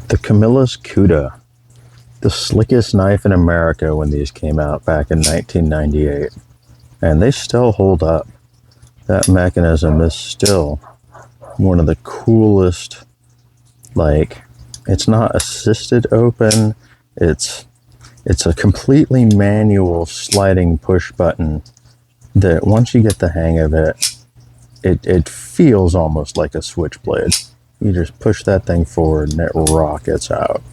The Camillus CUDA, the slickest knife in America when these came out back in 1998. And they still hold up. That mechanism is still one of the coolest. Like, it's not assisted open. It's a completely manual sliding push button that once you get the hang of it, it feels almost like a switchblade. You just push that thing forward and it rockets out.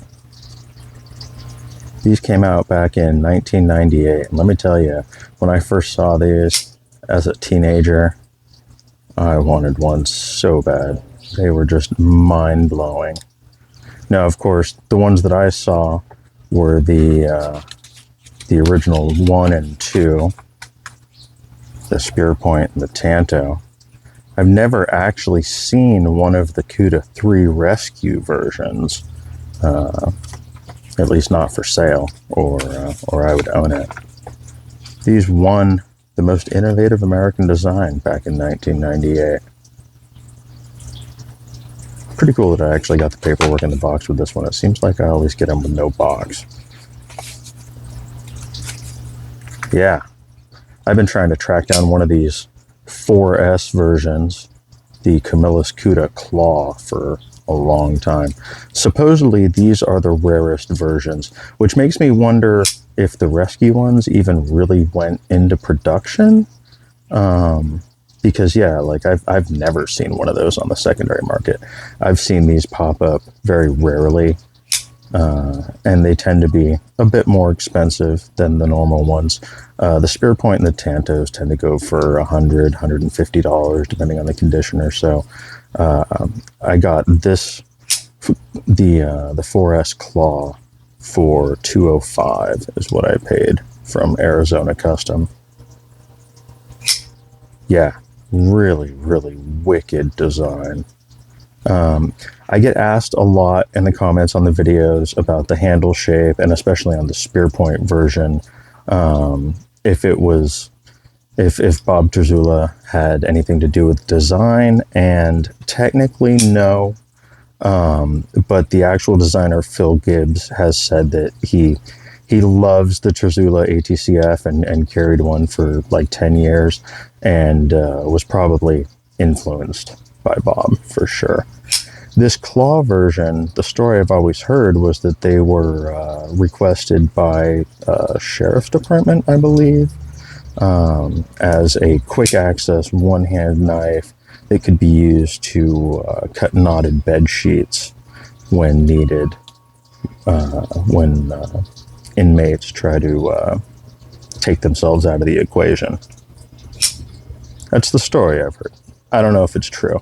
These came out back in 1998. And let me tell you, when I first saw these as a teenager, I wanted one so bad. They were just mind-blowing. Now, of course, the ones that I saw were the original 1 and 2, the Spear Point and the Tanto. I've never actually seen one of the CUDA 3 rescue versions, at least not for sale, or I would own it. These won the most innovative American design back in 1998. Pretty cool that I actually got the paperwork in the box with this one. It seems like I always get them with no box. Yeah, I've been trying to track down one of these 4S versions, the Camillus CUDA Claw, for a long time. Supposedly these are the rarest versions, which makes me wonder if the rescue ones even really went into production. Because yeah, like I've never seen one of those on the secondary market. I've seen these pop up very rarely, and they tend to be a bit more expensive than the normal ones. The Spear Point and the Tantos tend to go for $100, $150, depending on the conditioner. So I got this, the 4S Claw, for $205 is what I paid from Arizona Custom. Yeah, really, really wicked design. I get asked a lot in the comments on the videos about the handle shape, and especially on the Spear Point version, if Bob Terzula had anything to do with design, and technically no. But the actual designer, Phil Gibbs, has said that he loves the Terzula ATCF and carried one for like 10 years and was probably influenced by Bob for sure. This Claw version, the story I've always heard was that they were requested by Sheriff's Department, I believe, as a quick access one-hand knife that could be used to cut knotted bed sheets when needed, when inmates try to take themselves out of the equation. That's the story I've heard. I don't know if it's true.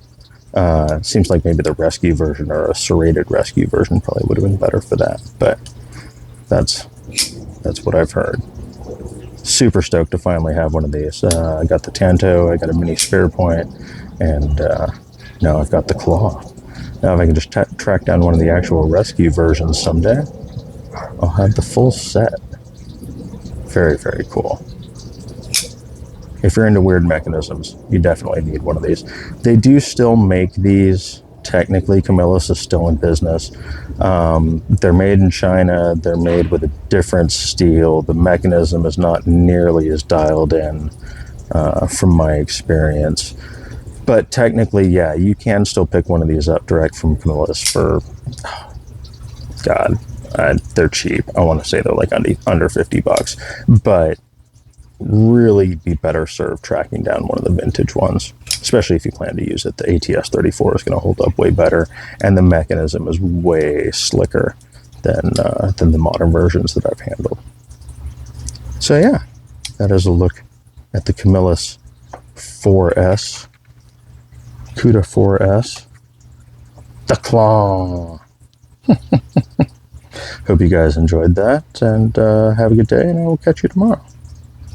It seems like maybe the rescue version or a serrated rescue version probably would have been better for that, but that's what I've heard. Super stoked to finally have one of these. I got the Tanto, I got a mini Spear Point, and now I've got the Claw. Now if I can just track down one of the actual rescue versions someday, I'll have the full set. Very, very cool. If you're into weird mechanisms, you definitely need one of these. They do still make these. Technically, Camillus is still in business. They're made in China. They're made with a different steel. The mechanism is not nearly as dialed in from my experience. But technically, yeah, you can still pick one of these up direct from Camillus for, God, they're cheap. I want to say they're like under $50, but really be better served tracking down one of the vintage ones, especially if you plan to use it. The ATS 34 is going to hold up way better, and the mechanism is way slicker than the modern versions that I've handled. So yeah, that is a look at the Camillus 4S, CUDA 4S, the Claw. Hope you guys enjoyed that, and have a good day, and I will catch you tomorrow.